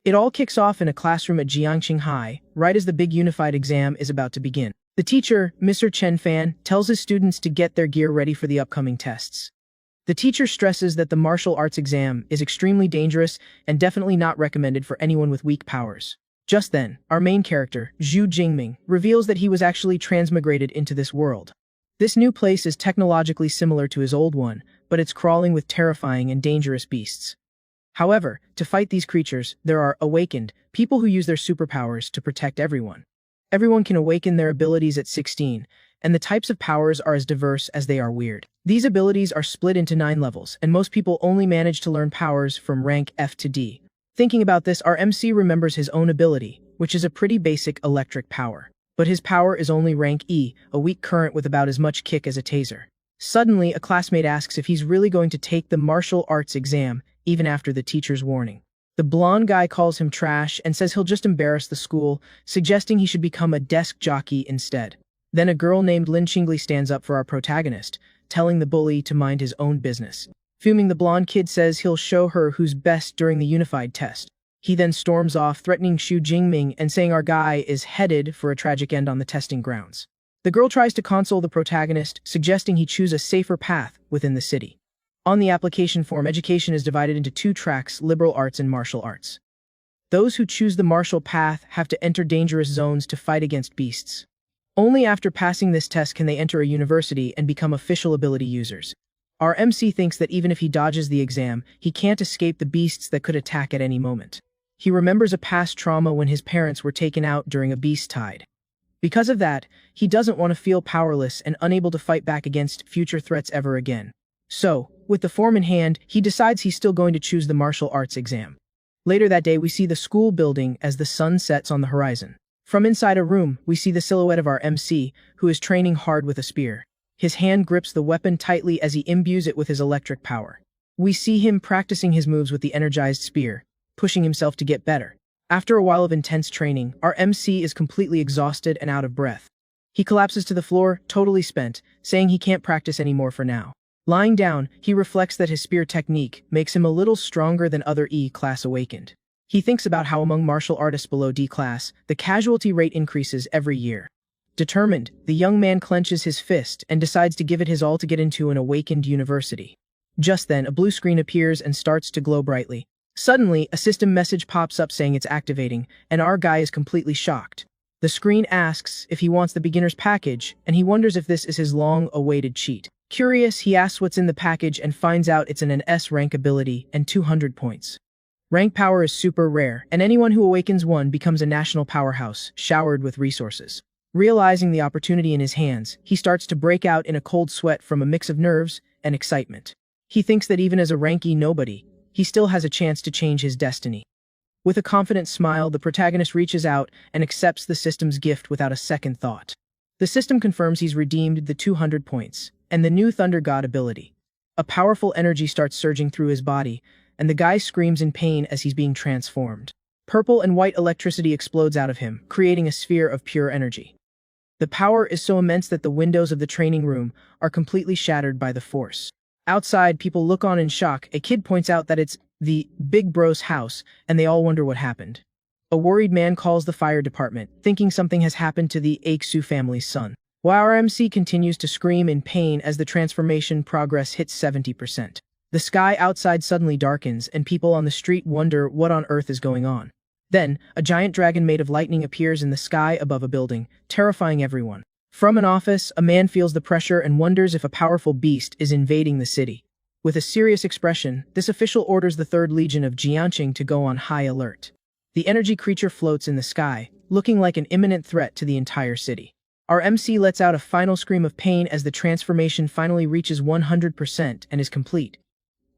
It all kicks off in a classroom at Jiangqing High, right as the big unified exam is about to begin. The teacher, Mr. Chen Fan, tells his students to get their gear ready for the upcoming tests. The teacher stresses that the martial arts exam is extremely dangerous and definitely not recommended for anyone with weak powers. Just then, our main character, Zhu Jingming, reveals that he was actually transmigrated into this world. This new place is technologically similar to his old one, but it's crawling with terrifying and dangerous beasts. However, to fight these creatures, there are awakened, people who use their superpowers to protect everyone. Everyone can awaken their abilities at 16, and the types of powers are as diverse as they are weird. These abilities are split into 9 levels, and most people only manage to learn powers from rank F to D. Thinking about this, our MC remembers his own ability, which is a pretty basic electric power. But his power is only rank E, a weak current with about as much kick as a taser. Suddenly, a classmate asks if he's really going to take the martial arts exam, even after the teacher's warning. The blonde guy calls him trash and says he'll just embarrass the school, suggesting he should become a desk jockey instead. Then a girl named Lin Qingli stands up for our protagonist, telling the bully to mind his own business. Fuming, the blonde kid says he'll show her who's best during the unified test. He then storms off, threatening Zhu Jingming and saying our guy is headed for a tragic end on the testing grounds. The girl tries to console the protagonist, suggesting he choose a safer path within the city. On the application form, education is divided into 2 tracks, liberal arts and martial arts. Those who choose the martial path have to enter dangerous zones to fight against beasts. Only after passing this test can they enter a university and become official ability users. Our MC thinks that even if he dodges the exam, he can't escape the beasts that could attack at any moment. He remembers a past trauma when his parents were taken out during a beast tide. Because of that, he doesn't want to feel powerless and unable to fight back against future threats ever again. So, with the form in hand, he decides he's still going to choose the martial arts exam. Later that day, we see the school building as the sun sets on the horizon. From inside a room, we see the silhouette of our MC, who is training hard with a spear. His hand grips the weapon tightly as he imbues it with his electric power. We see him practicing his moves with the energized spear, pushing himself to get better. After a while of intense training, our MC is completely exhausted and out of breath. He collapses to the floor, totally spent, saying he can't practice anymore for now. Lying down, he reflects that his spear technique makes him a little stronger than other E-class awakened. He thinks about how among martial artists below D-class, the casualty rate increases every year. Determined, the young man clenches his fist and decides to give it his all to get into an awakened university. Just then, a blue screen appears and starts to glow brightly. Suddenly, a system message pops up saying it's activating, and our guy is completely shocked. The screen asks if he wants the beginner's package, and he wonders if this is his long-awaited cheat. Curious, he asks what's in the package and finds out it's an S-rank ability and 200 points. Rank power is super rare, and anyone who awakens one becomes a national powerhouse, showered with resources. Realizing the opportunity in his hands, he starts to break out in a cold sweat from a mix of nerves and excitement. He thinks that even as a rank E nobody, he still has a chance to change his destiny. With a confident smile, the protagonist reaches out and accepts the system's gift without a second thought. The system confirms he's redeemed the 200 points, and the new Thunder God ability. A powerful energy starts surging through his body, and the guy screams in pain as he's being transformed. Purple and white electricity explodes out of him, creating a sphere of pure energy. The power is so immense that the windows of the training room are completely shattered by the force. Outside, people look on in shock. A kid points out that it's the Big Bro's house, and they all wonder what happened. A worried man calls the fire department, thinking something has happened to the Aiksu family's son. While our MC continues to scream in pain as the transformation progress hits 70%. The sky outside suddenly darkens, and people on the street wonder what on earth is going on. Then, a giant dragon made of lightning appears in the sky above a building, terrifying everyone. From an office, a man feels the pressure and wonders if a powerful beast is invading the city. With a serious expression, this official orders the 3rd Legion of Jiangqing to go on high alert. The energy creature floats in the sky, looking like an imminent threat to the entire city. Our MC lets out a final scream of pain as the transformation finally reaches 100% and is complete.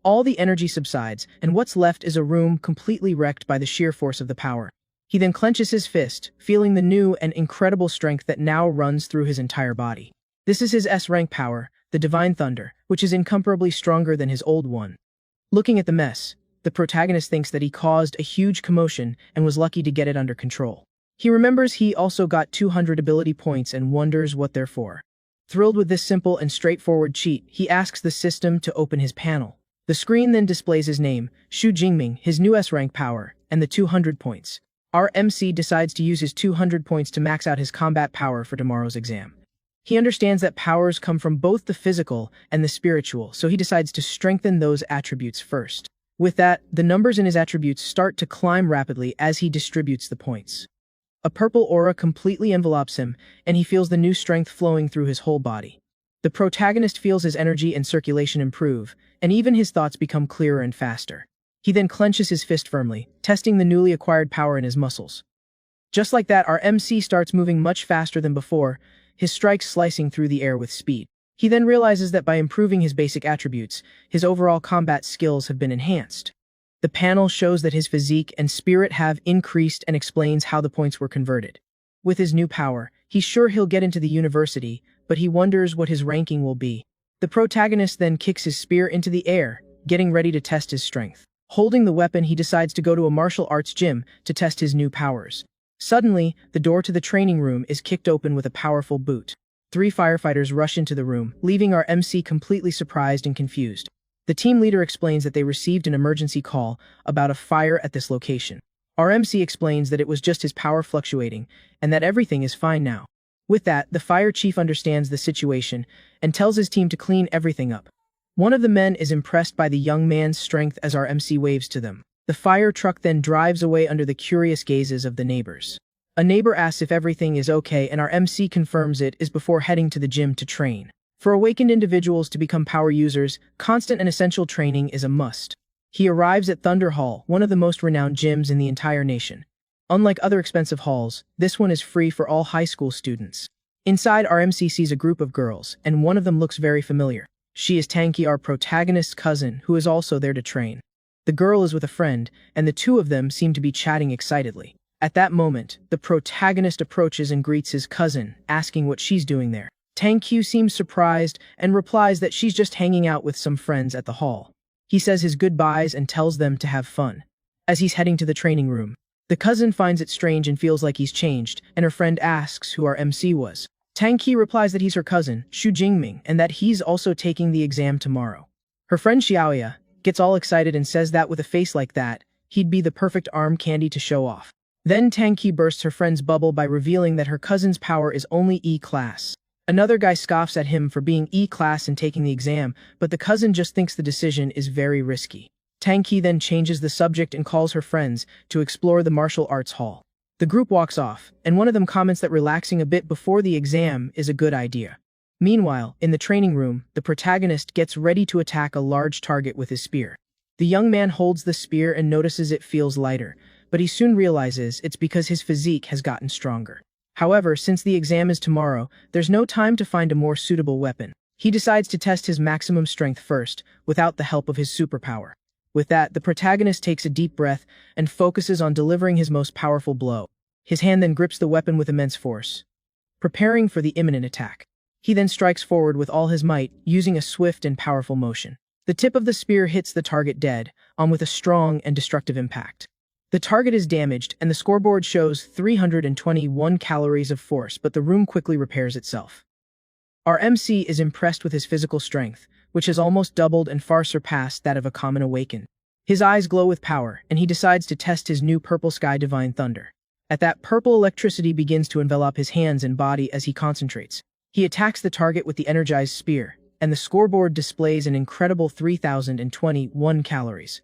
All the energy subsides, and what's left is a room completely wrecked by the sheer force of the power. He then clenches his fist, feeling the new and incredible strength that now runs through his entire body. This is his S-rank power, the Divine Thunder, which is incomparably stronger than his old one. Looking at the mess, the protagonist thinks that he caused a huge commotion and was lucky to get it under control. He remembers he also got 200 ability points and wonders what they're for. Thrilled with this simple and straightforward cheat, he asks the system to open his panel. The screen then displays his name, Xu Jingming, his new S-rank power, and the 200 points. Our MC decides to use his 200 points to max out his combat power for tomorrow's exam. He understands that powers come from both the physical and the spiritual, so he decides to strengthen those attributes first. With that, the numbers in his attributes start to climb rapidly as he distributes the points. A purple aura completely envelopes him, and he feels the new strength flowing through his whole body. The protagonist feels his energy and circulation improve, and even his thoughts become clearer and faster. He then clenches his fist firmly, testing the newly acquired power in his muscles. Just like that, our MC starts moving much faster than before, his strikes slicing through the air with speed. He then realizes that by improving his basic attributes, his overall combat skills have been enhanced. The panel shows that his physique and spirit have increased and explains how the points were converted. With his new power, he's sure he'll get into the university, but he wonders what his ranking will be. The protagonist then kicks his spear into the air, getting ready to test his strength. Holding the weapon, he decides to go to a martial arts gym to test his new powers. Suddenly, the door to the training room is kicked open with a powerful boot. 3 firefighters rush into the room, leaving our MC completely surprised and confused. The team leader explains that they received an emergency call about a fire at this location. Our MC explains that it was just his power fluctuating, and that everything is fine now. With that, the fire chief understands the situation and tells his team to clean everything up. One of the men is impressed by the young man's strength as our MC waves to them. The fire truck then drives away under the curious gazes of the neighbors. A neighbor asks if everything is okay, and our MC confirms it is before heading to the gym to train. For awakened individuals to become power users, constant and essential training is a must. He arrives at Thunder Hall, one of the most renowned gyms in the entire nation. Unlike other expensive halls, this one is free for all high school students. Inside, our MC sees a group of girls, and one of them looks very familiar. She is Tanky, our protagonist's cousin, who is also there to train. The girl is with a friend, and the two of them seem to be chatting excitedly. At that moment, the protagonist approaches and greets his cousin, asking what she's doing there. Tankyu seems surprised and replies that she's just hanging out with some friends at the hall. He says his goodbyes and tells them to have fun. As he's heading to the training room, the cousin finds it strange and feels like he's changed, and her friend asks who our MC was. Tankyu replies that he's her cousin, Xu Jingming, and that he's also taking the exam tomorrow. Her friend Xiaoya gets all excited and says that with a face like that, he'd be the perfect arm candy to show off. Then Tankyu bursts her friend's bubble by revealing that her cousin's power is only E-class. Another guy scoffs at him for being E-class and taking the exam, but the cousin just thinks the decision is very risky. Tankyu then changes the subject and calls her friends to explore the martial arts hall. The group walks off, and one of them comments that relaxing a bit before the exam is a good idea. Meanwhile, in the training room, the protagonist gets ready to attack a large target with his spear. The young man holds the spear and notices it feels lighter, but he soon realizes it's because his physique has gotten stronger. However, since the exam is tomorrow, there's no time to find a more suitable weapon. He decides to test his maximum strength first, without the help of his superpower. With that, the protagonist takes a deep breath and focuses on delivering his most powerful blow. His hand then grips the weapon with immense force, preparing for the imminent attack. He then strikes forward with all his might, using a swift and powerful motion. The tip of the spear hits the target dead, on with a strong and destructive impact. The target is damaged, and the scoreboard shows 321 calories of force, but the room quickly repairs itself. Our MC is impressed with his physical strength, which has almost doubled and far surpassed that of a common awakened. His eyes glow with power, and he decides to test his new purple sky divine thunder. At that, purple electricity begins to envelop his hands and body as he concentrates. He attacks the target with the energized spear, and the scoreboard displays an incredible 3,021 calories.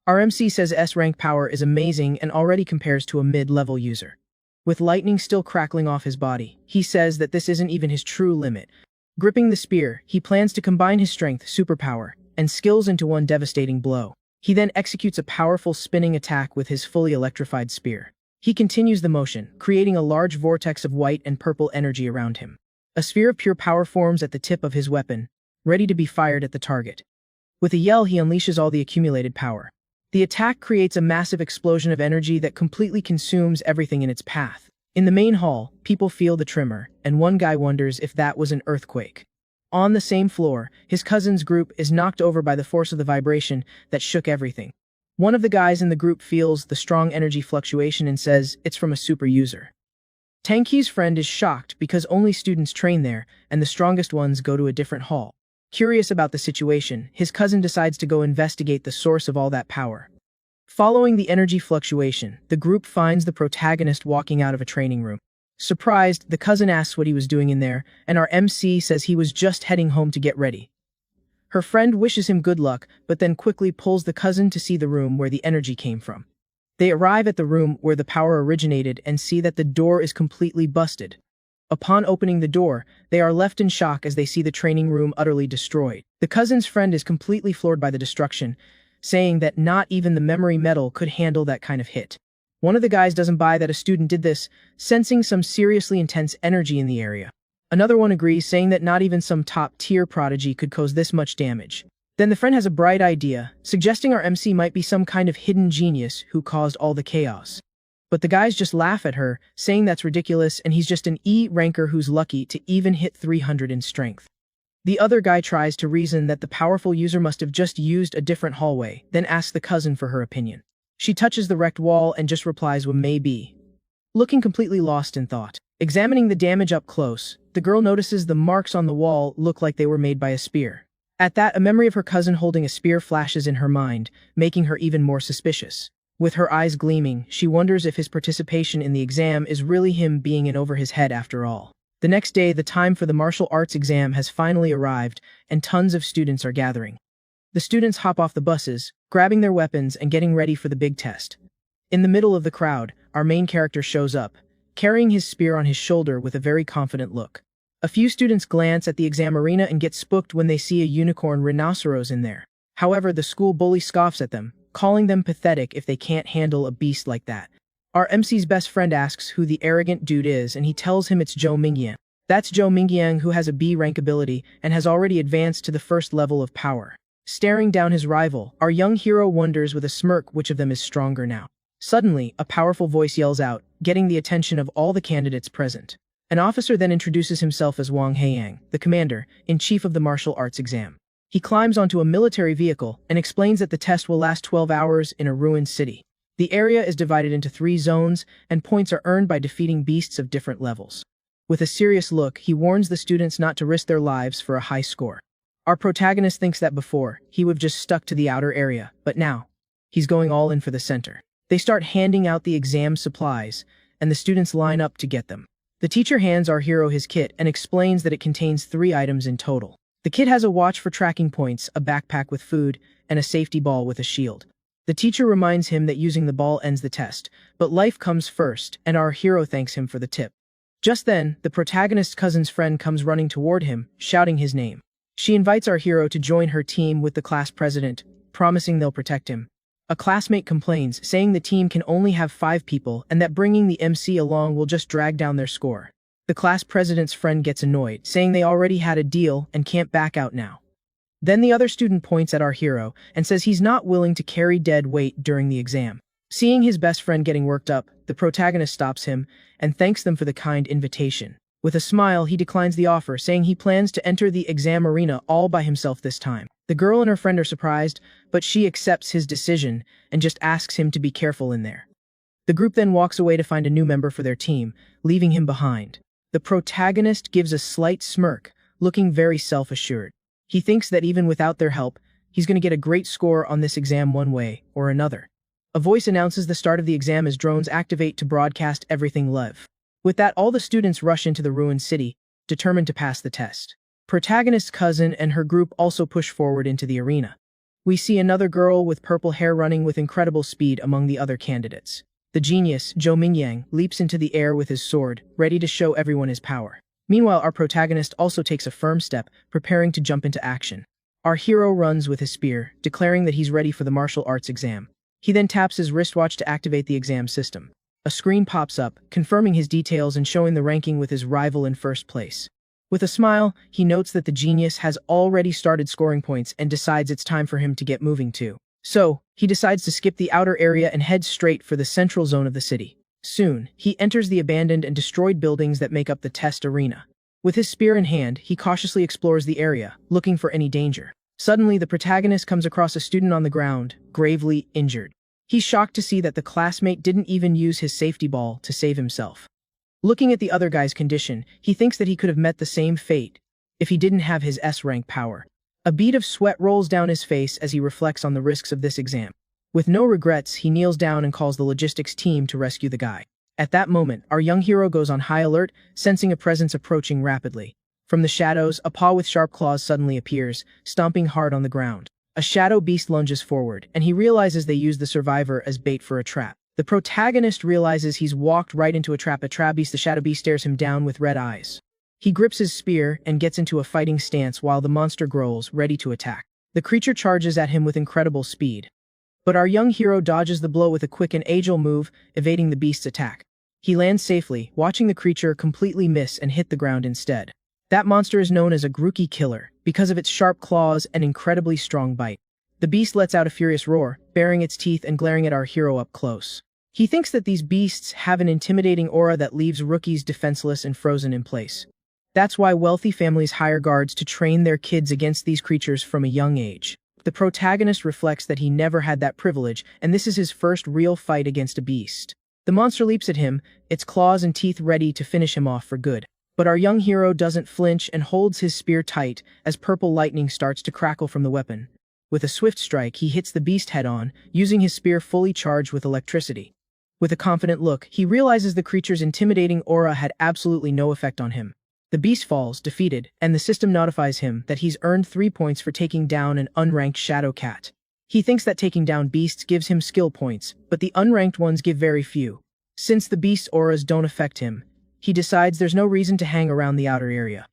Our MC says S-rank power is amazing and already compares to a mid-level user. With lightning still crackling off his body, he says that this isn't even his true limit. Gripping the spear, he plans to combine his strength, superpower, and skills into one devastating blow. He then executes a powerful spinning attack with his fully electrified spear. He continues the motion, creating a large vortex of white and purple energy around him. A sphere of pure power forms at the tip of his weapon, ready to be fired at the target. With a yell, he unleashes all the accumulated power. The attack creates a massive explosion of energy that completely consumes everything in its path. In the main hall, people feel the tremor, and one guy wonders if that was an earthquake. On the same floor, his cousin's group is knocked over by the force of the vibration that shook everything. One of the guys in the group feels the strong energy fluctuation and says it's from a super user. Tanky's friend is shocked because only students train there, and the strongest ones go to a different hall. Curious about the situation, his cousin decides to go investigate the source of all that power. Following the energy fluctuation, the group finds the protagonist walking out of a training room. Surprised, the cousin asks what he was doing in there, and our MC says he was just heading home to get ready. Her friend wishes him good luck, but then quickly pulls the cousin to see the room where the energy came from. They arrive at the room where the power originated and see that the door is completely busted. Upon opening the door, they are left in shock as they see the training room utterly destroyed. The cousin's friend is completely floored by the destruction, saying that not even the memory metal could handle that kind of hit. One of the guys doesn't buy that a student did this, sensing some seriously intense energy in the area. Another one agrees, saying that not even some top-tier prodigy could cause this much damage. Then the friend has a bright idea, suggesting our MC might be some kind of hidden genius who caused all the chaos. But the guys just laugh at her, saying that's ridiculous and he's just an E-ranker who's lucky to even hit 300 in strength. The other guy tries to reason that the powerful user must have just used a different hallway, then asks the cousin for her opinion. She touches the wrecked wall and just replies, well, maybe. Looking completely lost in thought. Examining the damage up close, the girl notices the marks on the wall look like they were made by a spear. At that, a memory of her cousin holding a spear flashes in her mind, making her even more suspicious. With her eyes gleaming, she wonders if his participation in the exam is really him being in over his head after all. The next day, the time for the martial arts exam has finally arrived, and tons of students are gathering. The students hop off the buses, grabbing their weapons and getting ready for the big test. In the middle of the crowd, our main character shows up, carrying his spear on his shoulder with a very confident look. A few students glance at the exam arena and get spooked when they see a unicorn rhinoceros in there. However, the school bully scoffs at them, calling them pathetic if they can't handle a beast like that. Our MC's best friend asks who the arrogant dude is, and he tells him it's Zhou Mingyang. That's Zhou Mingyang, who has a B rank ability and has already advanced to the first level of power. Staring down his rival, our young hero wonders with a smirk which of them is stronger now. Suddenly, a powerful voice yells out, getting the attention of all the candidates present. An officer then introduces himself as Wang Heiyang, the commander-in-chief of the martial arts exam. He climbs onto a military vehicle and explains that the test will last 12 hours in a ruined city. The area is divided into 3 zones, and points are earned by defeating beasts of different levels. With a serious look, he warns the students not to risk their lives for a high score. Our protagonist thinks that before, he would have just stuck to the outer area, but now, he's going all in for the center. They start handing out the exam supplies, and the students line up to get them. The teacher hands our hero his kit and explains that it contains 3 items in total. The kit has a watch for tracking points, a backpack with food, and a safety ball with a shield. The teacher reminds him that using the ball ends the test, but life comes first, and our hero thanks him for the tip. Just then, the protagonist's cousin's friend comes running toward him, shouting his name. She invites our hero to join her team with the class president, promising they'll protect him. A classmate complains, saying the team can only have 5 people and that bringing the MC along will just drag down their score. The class president's friend gets annoyed, saying they already had a deal and can't back out now. Then the other student points at our hero and says he's not willing to carry dead weight during the exam. Seeing his best friend getting worked up, the protagonist stops him and thanks them for the kind invitation. With a smile, he declines the offer, saying he plans to enter the exam arena all by himself this time. The girl and her friend are surprised, but she accepts his decision and just asks him to be careful in there. The group then walks away to find a new member for their team, leaving him behind. The protagonist gives a slight smirk, looking very self-assured. He thinks that even without their help, he's going to get a great score on this exam one way or another. A voice announces the start of the exam as drones activate to broadcast everything live. With that, all the students rush into the ruined city, determined to pass the test. Protagonist's cousin and her group also push forward into the arena. We see another girl with purple hair running with incredible speed among the other candidates. The genius, Zhou Mingyang, leaps into the air with his sword, ready to show everyone his power. Meanwhile, our protagonist also takes a firm step, preparing to jump into action. Our hero runs with his spear, declaring that he's ready for the martial arts exam. He then taps his wristwatch to activate the exam system. A screen pops up, confirming his details and showing the ranking with his rival in first place. With a smile, he notes that the genius has already started scoring points and decides it's time for him to get moving too. So, he decides to skip the outer area and head straight for the central zone of the city. Soon, he enters the abandoned and destroyed buildings that make up the test arena. With his spear in hand, he cautiously explores the area, looking for any danger. Suddenly, the protagonist comes across a student on the ground, gravely injured. He's shocked to see that the classmate didn't even use his safety ball to save himself. Looking at the other guy's condition, he thinks that he could have met the same fate if he didn't have his S-rank power. A bead of sweat rolls down his face as he reflects on the risks of this exam. With no regrets, he kneels down and calls the logistics team to rescue the guy. At that moment, our young hero goes on high alert, sensing a presence approaching rapidly. From the shadows, a paw with sharp claws suddenly appears, stomping hard on the ground. A shadow beast lunges forward, and he realizes they use the survivor as bait for a trap. The protagonist realizes he's walked right into a trap. The shadow beast stares him down with red eyes. He grips his spear and gets into a fighting stance while the monster growls, ready to attack. The creature charges at him with incredible speed. But our young hero dodges the blow with a quick and agile move, evading the beast's attack. He lands safely, watching the creature completely miss and hit the ground instead. That monster is known as a Grookey killer, because of its sharp claws and incredibly strong bite. The beast lets out a furious roar, baring its teeth and glaring at our hero up close. He thinks that these beasts have an intimidating aura that leaves rookies defenseless and frozen in place. That's why wealthy families hire guards to train their kids against these creatures from a young age. The protagonist reflects that he never had that privilege, and this is his first real fight against a beast. The monster leaps at him, its claws and teeth ready to finish him off for good. But our young hero doesn't flinch and holds his spear tight as purple lightning starts to crackle from the weapon. With a swift strike, he hits the beast head-on, using his spear fully charged with electricity. With a confident look, he realizes the creature's intimidating aura had absolutely no effect on him. The beast falls, defeated, and the system notifies him that he's earned 3 points for taking down an unranked shadow cat. He thinks that taking down beasts gives him skill points, but the unranked ones give very few. Since the beast's auras don't affect him, he decides there's no reason to hang around the outer area.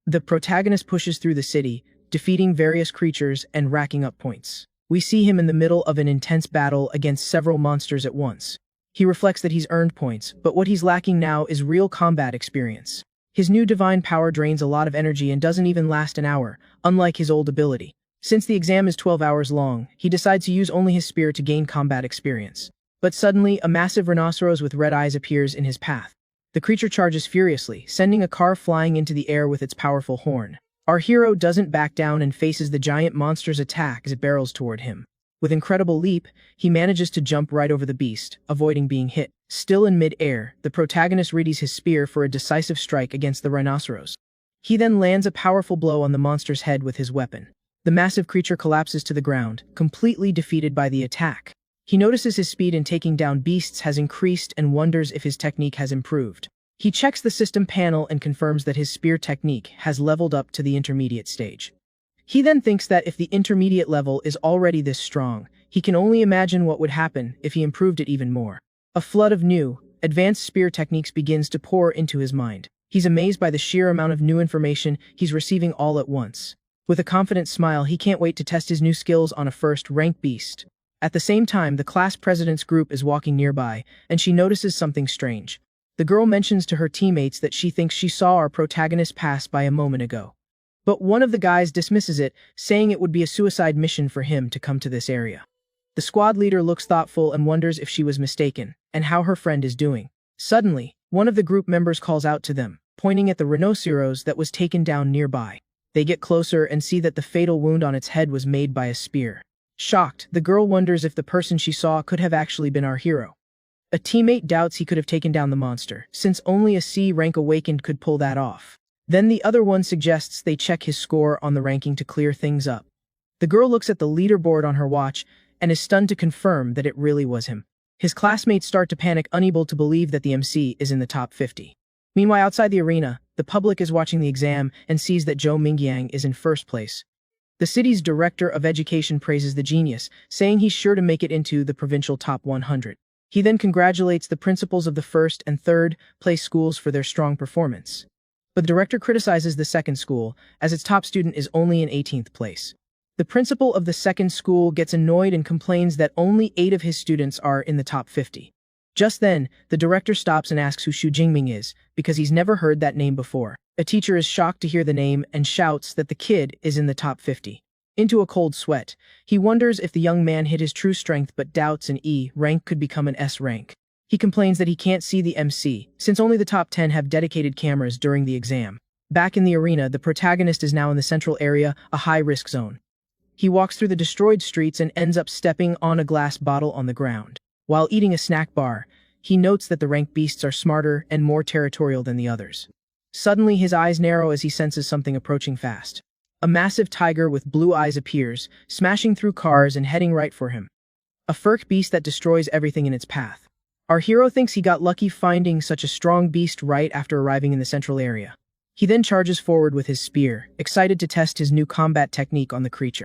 The protagonist pushes through the city, defeating various creatures and racking up points. We see him in the middle of an intense battle against several monsters at once. He reflects that he's earned points, but what he's lacking now is real combat experience. His new divine power drains a lot of energy and doesn't even last an hour, unlike his old ability. Since the exam is 12 hours long, he decides to use only his spear to gain combat experience. But suddenly, a massive rhinoceros with red eyes appears in his path. The creature charges furiously, sending a car flying into the air with its powerful horn. Our hero doesn't back down and faces the giant monster's attack as it barrels toward him. With incredible leap, he manages to jump right over the beast, avoiding being hit. Still in mid-air, the protagonist readies his spear for a decisive strike against the rhinoceros. He then lands a powerful blow on the monster's head with his weapon. The massive creature collapses to the ground, completely defeated by the attack. He notices his speed in taking down beasts has increased and wonders if his technique has improved. He checks the system panel and confirms that his spear technique has leveled up to the intermediate stage. He then thinks that if the intermediate level is already this strong, he can only imagine what would happen if he improved it even more. A flood of new, advanced spear techniques begins to pour into his mind. He's amazed by the sheer amount of new information he's receiving all at once. With a confident smile, he can't wait to test his new skills on a first-rank beast. At the same time, the class president's group is walking nearby, and she notices something strange. The girl mentions to her teammates that she thinks she saw our protagonist pass by a moment ago. But one of the guys dismisses it, saying it would be a suicide mission for him to come to this area. The squad leader looks thoughtful and wonders if she was mistaken, and how her friend is doing. Suddenly, one of the group members calls out to them, pointing at the rhinoceros that was taken down nearby. They get closer and see that the fatal wound on its head was made by a spear. Shocked, the girl wonders if the person she saw could have actually been our hero. A teammate doubts he could have taken down the monster, since only a C-rank awakened could pull that off. Then the other one suggests they check his score on the ranking to clear things up. The girl looks at the leaderboard on her watch and is stunned to confirm that it really was him. His classmates start to panic, unable to believe that the MC is in the top 50. Meanwhile, outside the arena, the public is watching the exam and sees that Zhou Mingyang is in first place. The city's director of education praises the genius, saying he's sure to make it into the provincial top 100. He then congratulates the principals of the first and third place schools for their strong performance. But the director criticizes the second school, as its top student is only in 18th place. The principal of the second school gets annoyed and complains that only 8 of his students are in the top 50. Just then, the director stops and asks who Xu Jingming is, because he's never heard that name before. A teacher is shocked to hear the name and shouts that the kid is in the top 50. Into a cold sweat, he wonders if the young man hid his true strength but doubts an E rank could become an S rank. He complains that he can't see the MC, since only the top 10 have dedicated cameras during the exam. Back in the arena, the protagonist is now in the central area, a high-risk zone. He walks through the destroyed streets and ends up stepping on a glass bottle on the ground. While eating a snack bar, he notes that the ranked beasts are smarter and more territorial than the others. Suddenly, his eyes narrow as he senses something approaching fast. A massive tiger with blue eyes appears, smashing through cars and heading right for him. A furk beast that destroys everything in its path. Our hero thinks he got lucky finding such a strong beast right after arriving in the central area. He then charges forward with his spear, excited to test his new combat technique on the creature.